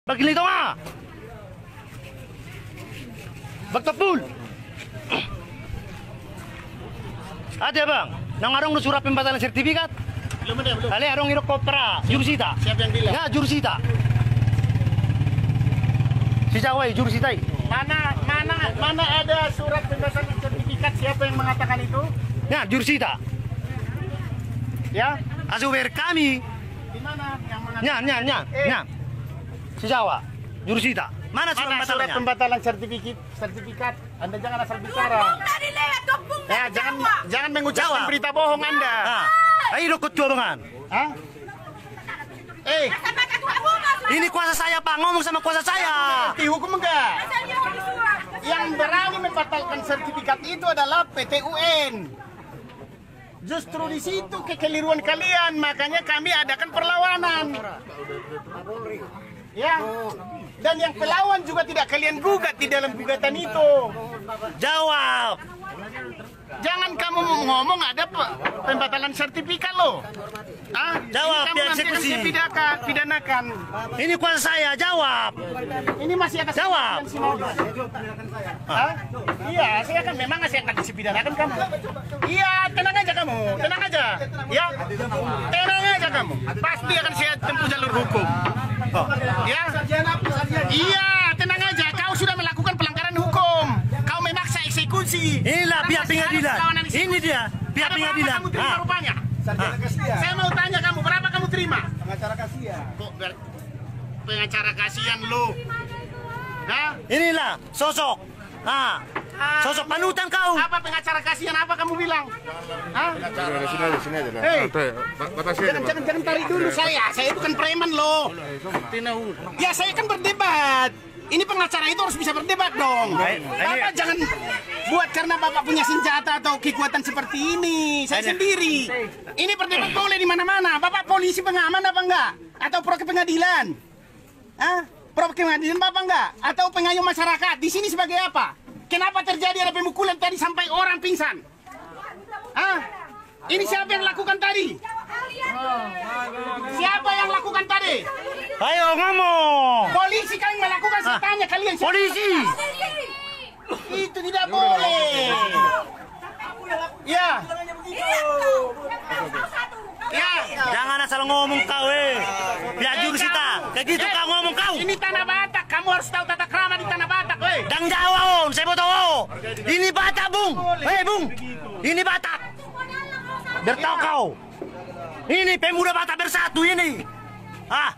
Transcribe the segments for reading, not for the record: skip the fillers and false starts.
Bagilito nga! Bagtapul! Ate bang, nangarong nusurat pembatalan sertifikat? Belum ada, belum. Ale arong helikoptera, jurusita. Siapa yang bilang? Ya, jurusita. Si Jawai, jurusita. Mana ada surat pembebasan sertifikat? Siapa yang mengatakan itu? Ya, jurusita. Ya, Asuber kami. di mana yang mengatakan? Nya. Si Jawa, jurusita. Mana surat Mana surat pembatalannya? pembatalan sertifikat? Anda jangan asal bicara. Ya, jangan mengucapkan Jawab. berita bohong Anda. Ah, ayo ikut cobangan. Hah? Ini kuasa saya Pak, ngomong sama kuasa saya. Dihukum enggak? Yang berani membatalkan sertifikat itu adalah PT UN. Justru di situ kekeliruan kalian, makanya kami adakan perlawanan. Ya, dan yang pelawan juga tidak kalian gugat di dalam gugatan itu. Jawab. Jangan kamu ngomong ada pembatalan sertifikat loh. Ah, Jawab, ini kamu biar nanti akan eksekusi. saya pidanakan. Ini kuasa saya, jawab. Ini masih atas Jawab. Hah? Iya, saya kan memang masih akan dipidanakan kamu. Iya, tenang aja kamu, tenang aja. Ya, tenang aja kamu. Pasti akan saya tempuh jalur hukum. Ya, iya, tenang aja. Kau sudah melakukan pelanggaran hukum. Kau memaksa eksekusi. Inilah pihak Karena masih ada pengadilan. perlawanan eksekusi. Ini dia, pihak Ada berapa pengadilan. kamu terima Ah. rupanya? Ah. Saya mau tanya kamu, berapa kamu terima? Pengacara kasihan. Kok pengacara kasihan lu? Hah? Inilah sosok. Ah, sosok panutan kau. Apa pengacara kasihan? Apa kamu bilang? Hah? Sini aja. Hei, Batasi aja, Pak. jangan tarik dulu saya. Saya bukan preman loh. Ya saya kan berdebat. Ini pengacara itu harus bisa berdebat dong. Bapak jangan buat karena Bapak punya senjata atau kekuatan seperti ini. Saya sendiri. Ini berdebat boleh di mana-mana. Bapak polisi pengaman apa enggak? Atau pro ke pengadilan? Hah? Pro ke pengadilan Bapak enggak? Atau pengayom masyarakat? Di sini sebagai apa? Kenapa terjadi ada pemukulan tadi sampai orang pingsan? Hah? Ini siapa yang lakukan tadi? Siapa yang lakukan tadi? Ayo ngomong. Polisi kan yang melakukan, saya tanya kalian siapa? Polisi. Itu tidak boleh. Ya. Ya. Jangan asal ngomong kau Pihak jurusita. Kayak gitu kau ngomong kau. Ini Tanah Batak, kamu harus tahu tata krama di Tanah Batak, weh. Dan Jawa on, saya mau tahu. Ini Batak, Bung. Bung. Ini Batak. Bertahu kau. Ini pemuda Batak bersatu ini. Ah.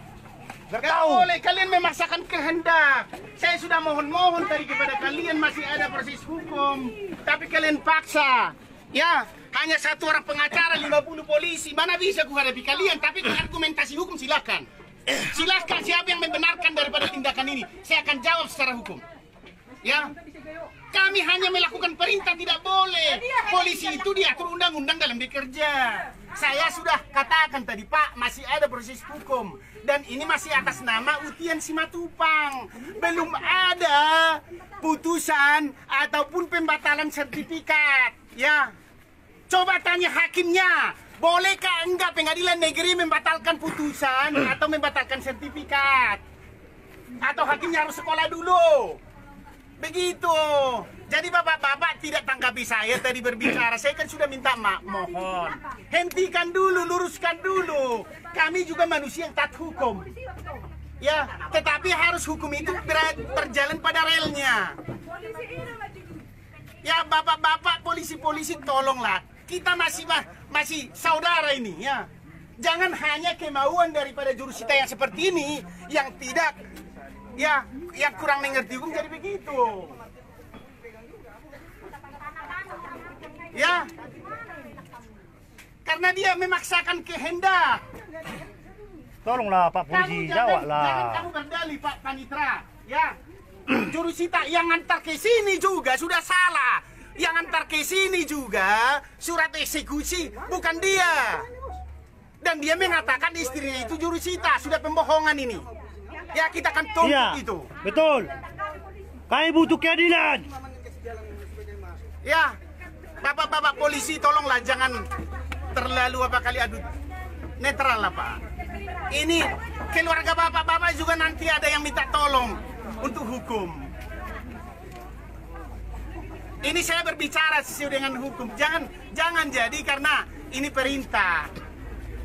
Gak boleh kalian memaksakan kehendak. Saya sudah mohon-mohon tadi kepada kalian, masih ada proses hukum, tapi kalian paksa. Ya, hanya satu orang pengacara, 50 polisi. Mana bisa kuhadapi kalian? Tapi argumentasi hukum silakan. Silakan, siapa yang membenarkan daripada tindakan ini? Saya akan jawab secara hukum. Ya, kami hanya melakukan perintah, tidak boleh. Polisi itu diatur undang-undang dalam bekerja. Saya sudah katakan tadi, Pak, masih ada proses hukum. Dan ini masih atas nama Utian Simatupang. Belum ada putusan ataupun pembatalan sertifikat. Ya, coba tanya hakimnya. Bolehkah enggak pengadilan negeri membatalkan putusan atau membatalkan sertifikat? Atau hakimnya harus sekolah dulu? Begitu. Jadi bapak-bapak tidak tanggapi saya tadi berbicara. Saya kan sudah minta mohon. Hentikan dulu, luruskan dulu. Kami juga manusia yang taat hukum. Ya, tetapi harus hukum itu berjalan pada relnya. Ya, bapak-bapak polisi-polisi tolonglah. Kita masih saudara ini ya. Jangan hanya kemauan daripada jurusita yang seperti ini yang tidak ya, yang kurang mengerti hukum jadi begitu. Ya, karena dia memaksakan kehendak. Tolonglah Pak Polisi, jawab jangan lah. kamu berdalih Pak Panitra. Ya, jurusita yang antar ke sini juga sudah salah. Yang antar ke sini juga surat eksekusi bukan dia. Dan dia mengatakan istrinya itu jurusita, sudah pembohongan ini. Ya, kita akan tuntut Iya, itu. betul. Kami butuh keadilan. Ya, bapak-bapak polisi tolonglah jangan terlalu apa kali adu netral lah Pak. Ini keluarga bapak juga nanti ada yang minta tolong untuk hukum. Ini saya berbicara sesuai dengan hukum. Jangan jadi karena ini perintah.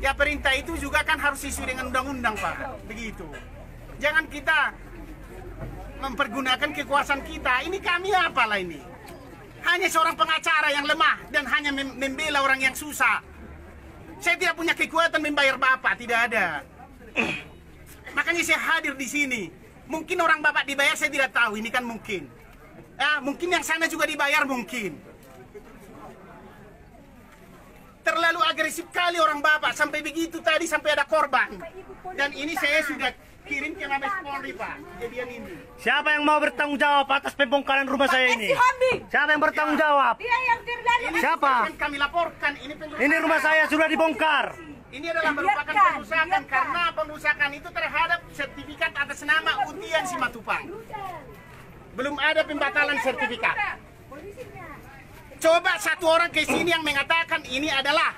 Ya perintah itu juga kan harus sesuai dengan undang-undang, Pak. Begitu. Jangan kita mempergunakan kekuasaan kita. Ini kami apalah ini? Hanya seorang pengacara yang lemah dan hanya membela orang yang susah. Saya tidak punya kekuatan membayar Bapak, tidak ada. Makanya saya hadir di sini. Mungkin orang Bapak dibayar, saya tidak tahu. Ini kan mungkin. Mungkin yang sana juga dibayar, mungkin. Terlalu agresif kali orang Bapak, sampai begitu tadi, sampai ada korban. Dan ini saya sudah kirim ke Mabes Polri, Pak, kejadian ini. Siapa yang mau bertanggung jawab atas pembongkaran rumah saya ini? Siapa yang bertanggung jawab? Dia yang terlalu. Ini Siapa? kami laporkan, Ini rumah saya sudah dibongkar. Ini adalah merupakan perusakan karena perusakan itu terhadap sertifikat atas nama Utian Simatupang. Belum ada pembatalan sertifikat. Coba satu orang ke sini yang mengatakan ini adalah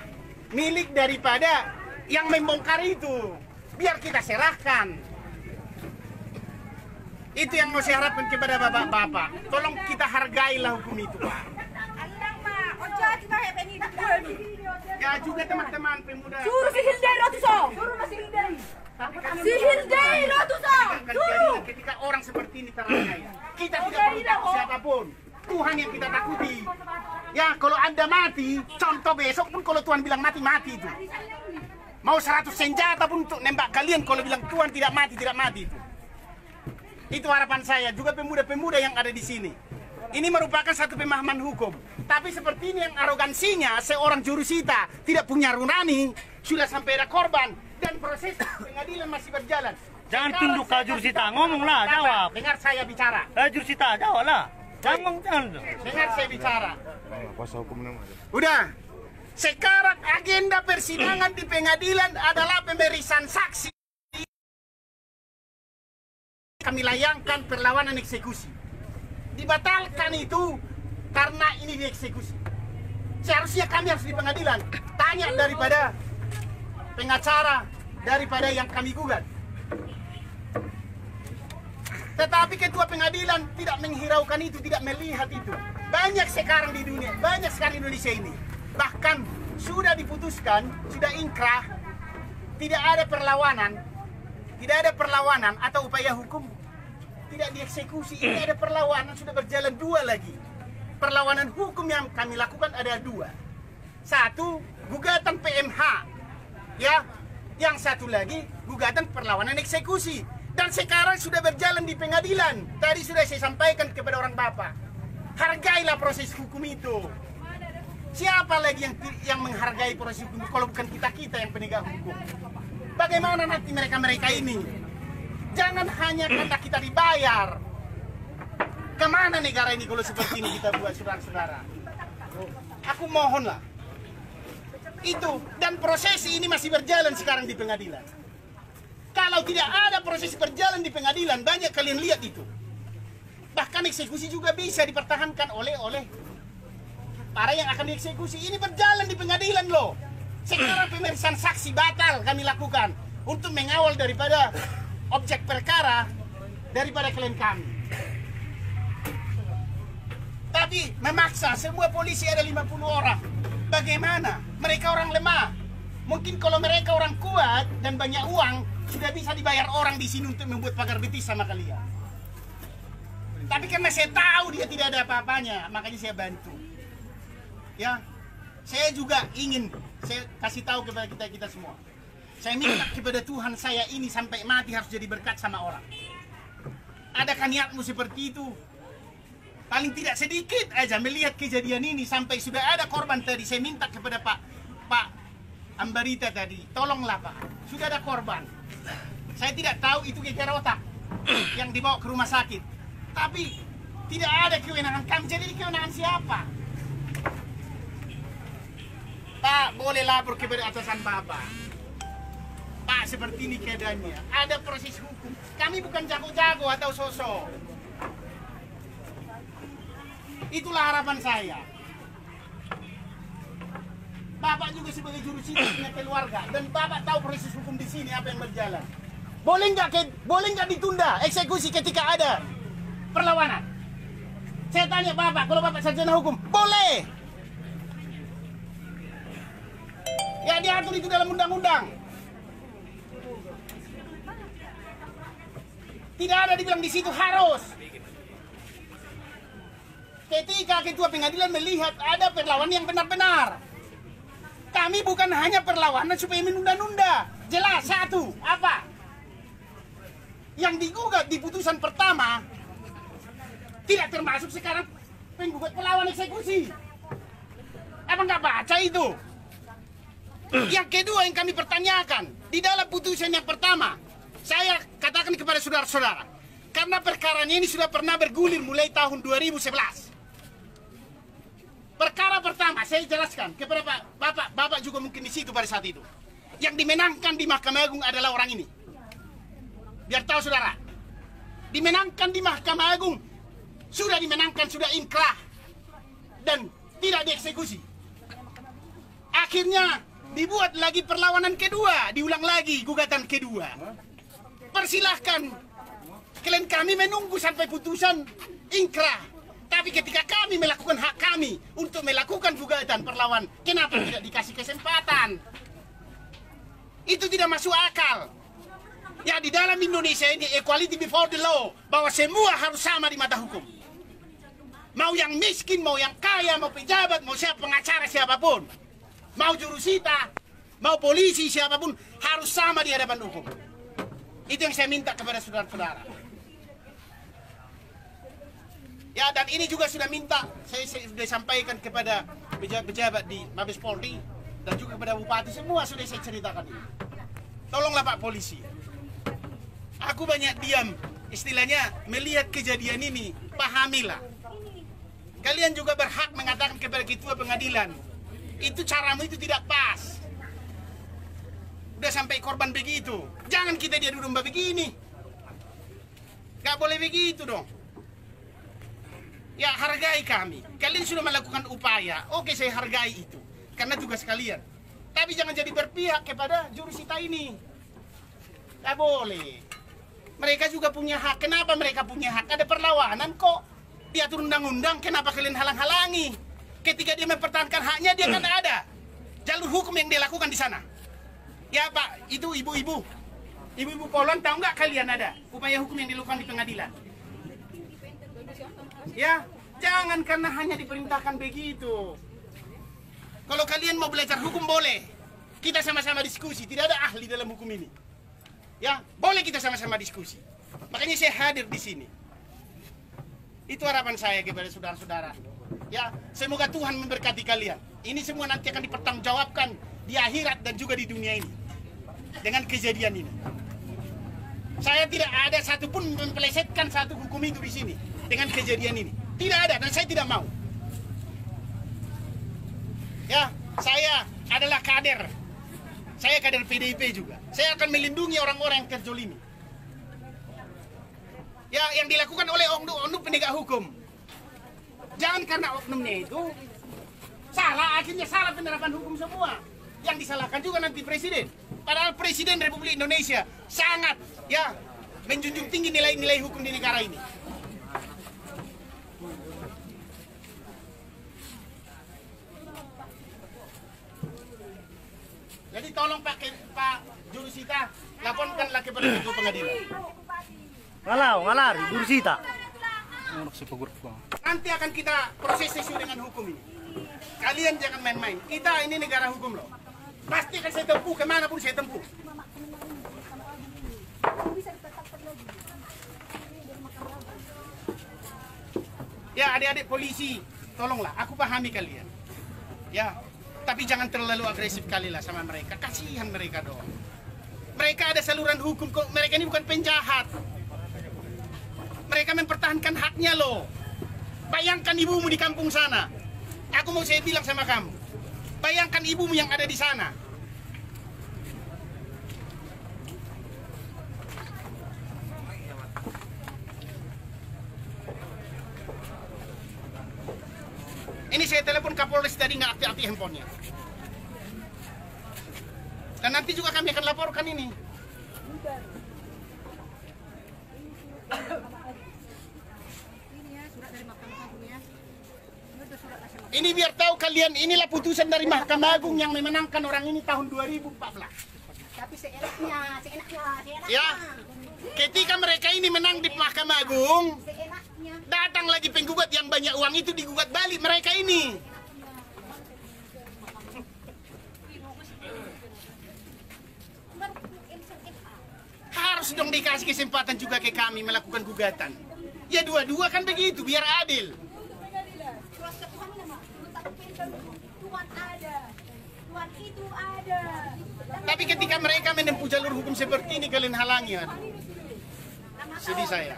milik daripada yang membongkar itu. Biar kita serahkan. Itu yang mau saya harapkan kepada bapak-bapak. Tolong kita hargailah hukum itu, Pak. Ya juga teman-teman pemuda. Suruh si Hildai Rotuso. Suruh si Hildai. Si Hildai Rotuso. Suruh. Ketika orang seperti ini teraniaya, kita tidak perlu takut siapapun. Tuhan yang kita takuti. Ya kalau Anda mati, contoh besok pun kalau Tuhan bilang mati, mati itu. Mau 100 senjata pun untuk nembak kalian, kalau bilang Tuhan tidak mati itu. Itu harapan saya, juga pemuda-pemuda yang ada di sini. Ini merupakan satu pemahaman hukum. Tapi seperti ini yang arogansinya, seorang jurusita tidak punya nurani, sudah sampai ada korban, dan proses pengadilan masih berjalan. Jangan tunduk ke jurusita, ngomonglah, jawab. Dengar saya bicara. Jurusita, jawablah. Jangan. Dengar saya bicara. Kuasa hukum namanya. Udah. Sekarang agenda persidangan di pengadilan adalah pemeriksaan saksi. Kami layangkan perlawanan eksekusi. Dibatalkan itu karena ini dieksekusi. Seharusnya kami harus di pengadilan tanya daripada pengacara, daripada yang kami gugat. Tetapi ketua pengadilan tidak menghiraukan itu, tidak melihat itu. Banyak sekarang di dunia, banyak sekali Indonesia ini. Bahkan sudah diputuskan, sudah inkrah, tidak ada perlawanan atau upaya hukum, tidak dieksekusi. Ini ada perlawanan, sudah berjalan 2 lagi. Perlawanan hukum yang kami lakukan ada 2. 1, gugatan PMH, ya. Yang satu lagi gugatan perlawanan eksekusi. Dan sekarang sudah berjalan di pengadilan. Tadi sudah saya sampaikan kepada orang Bapak. Hargailah proses hukum itu. Siapa lagi yang menghargai proses hukum kalau bukan kita yang penegak hukum? Bagaimana nanti mereka ini? Jangan hanya karena kita dibayar. Kemana negara ini kalau seperti ini kita buat, saudara-saudara? Aku mohonlah. Itu, dan proses ini masih berjalan sekarang di pengadilan. Kalau tidak ada proses berjalan di pengadilan, banyak kalian lihat itu. Bahkan eksekusi juga bisa dipertahankan oleh para yang akan dieksekusi. Ini berjalan di pengadilan loh. Sekarang pemeriksaan saksi batal kami lakukan untuk mengawal daripada objek perkara daripada klien kami. Tapi memaksa semua polisi ada 50 orang. Bagaimana? Mereka orang lemah. Mungkin kalau mereka orang kuat dan banyak uang, sudah bisa dibayar orang di sini untuk membuat pagar betis sama kalian. Tapi karena saya tahu dia tidak ada apa-apanya, makanya saya bantu. Ya, saya juga ingin saya kasih tahu kepada kita semua. Saya minta kepada Tuhan saya ini sampai mati harus jadi berkat sama orang. Adakah niatmu seperti itu? Paling tidak sedikit aja melihat kejadian ini sampai sudah ada korban tadi. Saya minta kepada Pak Ambarita tadi, tolonglah Pak, sudah ada korban. Saya tidak tahu itu geger otak yang dibawa ke rumah sakit. Tapi tidak ada kewenangan kami, jadi kewenangan siapa? Pak, boleh lapor kepada atasan Bapak. Pak, seperti ini keadaannya. Ada proses hukum. Kami bukan jago-jago atau sosok. Itulah harapan saya. Bapak juga sebagai jurusita punya keluarga. Dan Bapak tahu proses hukum di sini apa yang berjalan. Boleh nggak ditunda eksekusi ketika ada perlawanan? Saya tanya Bapak, kalau Bapak sarjana hukum, boleh. Ya diatur itu dalam undang-undang. Tidak ada dibilang di situ harus. Ketika ketua pengadilan melihat ada perlawanan yang benar-benar. Kami bukan hanya perlawanan supaya menunda-nunda. Jelas satu, apa? Yang digugat di putusan pertama tidak termasuk sekarang penggugat pelawan eksekusi. Apa nggak baca itu? Yang kedua yang kami pertanyakan, di dalam putusan yang pertama, saya katakan kepada saudara-saudara, karena perkaranya ini sudah pernah bergulir mulai tahun 2011. Perkara pertama, saya jelaskan kepada Bapak juga mungkin di situ pada saat itu. Yang dimenangkan di Mahkamah Agung adalah orang ini. Biar tahu saudara, dimenangkan di Mahkamah Agung, sudah dimenangkan, sudah inkrah, dan tidak dieksekusi. Akhirnya dibuat lagi perlawanan kedua, diulang lagi gugatan kedua. Persilahkan, klien kami menunggu sampai putusan inkrah. Tapi ketika kami melakukan hak kami untuk melakukan gugatan perlawan, kenapa tidak dikasih kesempatan? Itu tidak masuk akal. Ya, di dalam Indonesia ini equality before the law, bahwa semua harus sama di mata hukum. Mau yang miskin, mau yang kaya, mau pejabat, mau siapa pengacara siapapun, mau jurusita, mau polisi siapapun, harus sama di hadapan hukum. Itu yang saya minta kepada saudara-saudara. Ya, dan ini juga sudah minta, saya sudah sampaikan kepada pejabat-pejabat di Mabes Polri dan juga kepada bupati, semua sudah saya ceritakan ini. Tolonglah Pak Polisi. Aku banyak diam, istilahnya melihat kejadian ini, pahamilah. Kalian juga berhak mengatakan kepada ketua pengadilan, itu caramu itu tidak pas. Udah sampai korban begitu, jangan kita diadu domba begini. Gak boleh begitu dong. Ya, hargai kami. Kalian sudah melakukan upaya, oke, saya hargai itu, karena tugas kalian. Tapi jangan jadi berpihak kepada jurusita ini. Gak boleh. Mereka juga punya hak. Kenapa mereka punya hak? Ada perlawanan kok. Diatur undang-undang, kenapa kalian halang-halangi? Ketika dia mempertahankan haknya, dia kan ada jalur hukum yang dia lakukan di sana. Ya Pak, itu ibu-ibu. Ibu-ibu kolon, tahu nggak kalian ada upaya hukum yang dilakukan di pengadilan? Ya, jangan karena hanya diperintahkan begitu. Kalau kalian mau belajar hukum boleh. Kita sama-sama diskusi, tidak ada ahli dalam hukum ini. Ya, boleh kita sama-sama diskusi. Makanya saya hadir di sini. Itu harapan saya kepada saudara-saudara. Ya, semoga Tuhan memberkati kalian. Ini semua nanti akan dipertanggungjawabkan di akhirat dan juga di dunia ini. Dengan kejadian ini. Saya tidak ada satupun mempelesetkan satu hukum itu di sini dengan kejadian ini. Tidak ada, dan saya tidak mau. Ya, saya adalah kader. Saya kader PDIP juga. Saya akan melindungi orang-orang yang terzolimi. Ya, yang dilakukan oleh oknum penegak hukum. Jangan karena oknumnya itu salah, akhirnya salah penerapan hukum semua. Yang disalahkan juga nanti presiden. Padahal Presiden Republik Indonesia sangat menjunjung tinggi nilai-nilai hukum di negara ini. Jadi tolong Pak Jurusita, laporkanlah kepada ketua pengadilan. Ngalar, jurusita. Nanti akan kita proses sesuai dengan hukum ini. Kalian jangan main-main. Kita ini negara hukum loh. Pasti akan saya tempuh, kemanapun saya tempuh. Ya, adik-adik polisi, tolonglah, aku pahami kalian. Ya, tapi jangan terlalu agresif kali lah sama mereka. Kasihan mereka doang. Mereka ada saluran hukum kok. Mereka ini bukan penjahat. Mereka mempertahankan haknya loh. Bayangkan ibumu di kampung sana. Aku mau saya bilang sama kamu. Bayangkan ibumu yang ada di sana. Ini saya telepon Kapolres tadi, nggak aktif handphonenya. Dan nanti juga kami akan laporkan ini. Ini biar tahu kalian, inilah putusan dari Mahkamah Agung yang memenangkan orang ini tahun 2014. Tapi seenaknya. Ya, ketika mereka ini menang di Mahkamah Agung, Seenaknya. datang lagi penggugat yang banyak uang itu digugat balik mereka ini. Harus dong dikasih kesempatan juga ke kami melakukan gugatan. Ya dua-dua kan begitu, biar adil. Tuhan ada. Tuhan itu ada. Tapi ketika mereka menempuh jalur hukum seperti ini, kalian halangi. Sedih saya.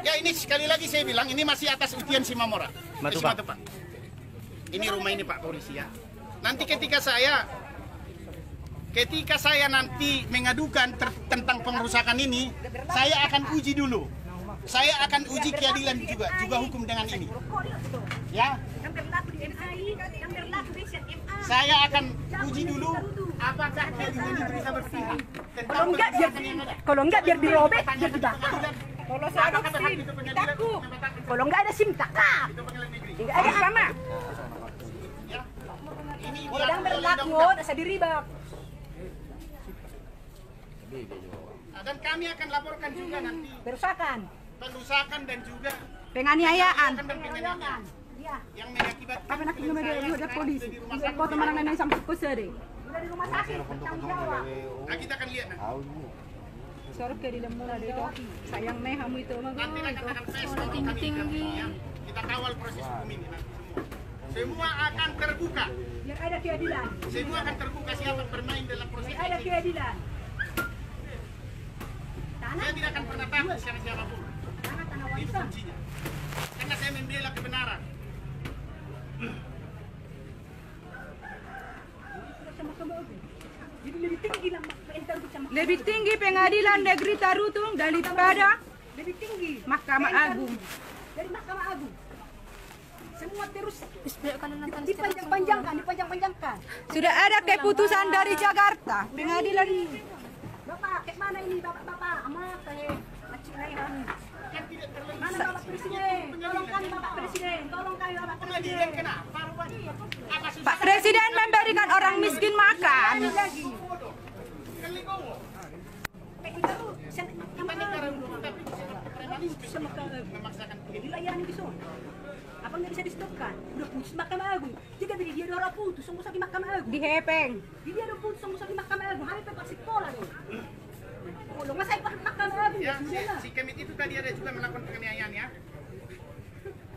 Ya ini sekali lagi saya bilang, ini masih atas ujian Simamora. Matupa. Matupa. Ini rumah ini Pak Polisi ya. Nanti ketika saya nanti mengadukan tentang pengerusakan ini, saya akan uji dulu. Saya akan uji keadilan juga hukum dengan ini. Ya. Saya akan uji dulu apakah keadilan itu bisa berpihak. Kalau enggak biar dirobek, biar dibakar. Kalau saya ada SIM, takut. Kalau enggak ada SIM, takut. Enggak ada sama. Orang berlaku, saya diribak. Dan kami akan laporkan juga nanti perusakan dan juga Penganiayaan. penganiayaan Iya. yang mengakibatkan Apa nak kena dia polisi? Foto mana nanya sampai kusari. Udah di rumah sakit, tanggung jawab. Nah, kita akan lihat nanti. Sorok ke di dalam murah deh itu. Sayang nih kamu itu mah. Nanti akan pes kalau kami ya. Kita kawal proses hukum ini nanti semua akan terbuka. Biar ada keadilan. Semua akan terbuka siapa bermain dalam proses Biar ada ini. keadilan. Saya tidak akan pernah takut siapapun. Tanah Itu warisan. kuncinya. Karena saya membela kebenaran. Jadi lebih tinggi lah sama Lebih tinggi pengadilan negeri Tarutung daripada lebih tinggi Mahkamah Agung. dari Mahkamah Agung. Semua terus dipanjang-panjangkan. Sudah ada keputusan dari Jakarta. Pengadilan Bapak, kayak mana ini bapak-bapak? Ama kayak macam lain. Mana Bapak Presiden? Tolong kami Bapak Presiden. Tolong kami Bapak Pengadilan Presiden. kenapa? Apa susah? Pak Presiden memberikan orang miskin makan. Lagi. Kan legowo. Kayak itu sama Negara hukum tapi premanisme sama memaksakan dilayani di sana. Apa nggak bisa di-stopkan? Udah putus Mahkamah Agung. Jika dia udah putus, semua di Mahkamah Agung. Di Hepeng. Dia udah putus, semua di Mahkamah Agung. Hari itu pasti sekolah dong. Kalau masa itu Mahkamah Agung. Ya, si Kemit itu tadi ada juga melakukan penganiayaan ya.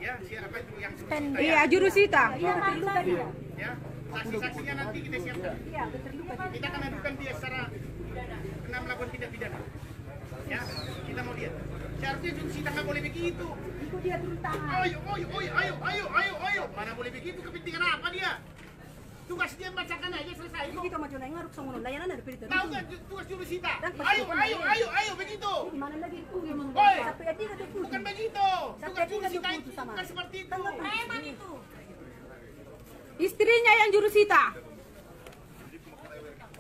Ya, siapa itu yang suruh Iya, jurusita. Iya, terluka dia. ya. Saksi-saksinya nanti kita siapkan. Iya, terluka dia. Kita akan adukan dia secara kena melakukan tindak pidana. Ya, kita mau lihat. Seharusnya jurusita nggak boleh begitu. Itu dia turun tangan. Ayo. Mana boleh begitu, kepentingan apa dia? Tugas dia bacakan aja selesai. Ini kita maju naik ngaruk sama layanan ada perintah. Tahu nggak tugas jurusita? Dan pasti Ayo, begitu. Di mana lagi itu yang Oi. sampai dia ada putus. Bukan begitu. Tugas Sampai dia ada jurusita itu putus sama. bukan seperti itu. Preman itu. Istrinya yang jurusita.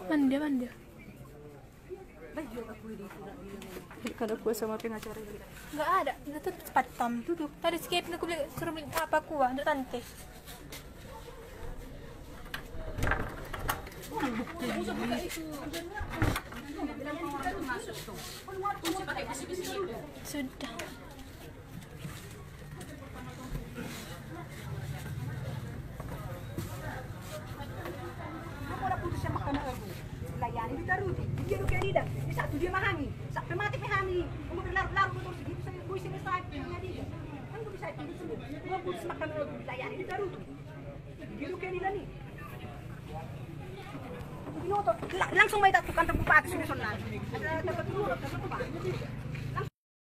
Manda. Kalau gua sama pengacara. Nggak ada. Itu patam tuh. Tadi skip na kulit suruh beli apa kuah untuk tante. Sudah. Aku ada putus sama Mahkamah Agung. Layani ditaruti. Dia rugi tidak. Di satu dia mahami. Sampai mati mahami. Kamu berlarut-larut terus gitu saya gue selesai punya dia. Kan gue bisa itu semua. Gua putus Mahkamah Agung. Layani ditaruti. Dia rugi tidak nih. Langsung may tatukan ng bupati sunod-sunod. At tapat-tulog, tapat-tulog.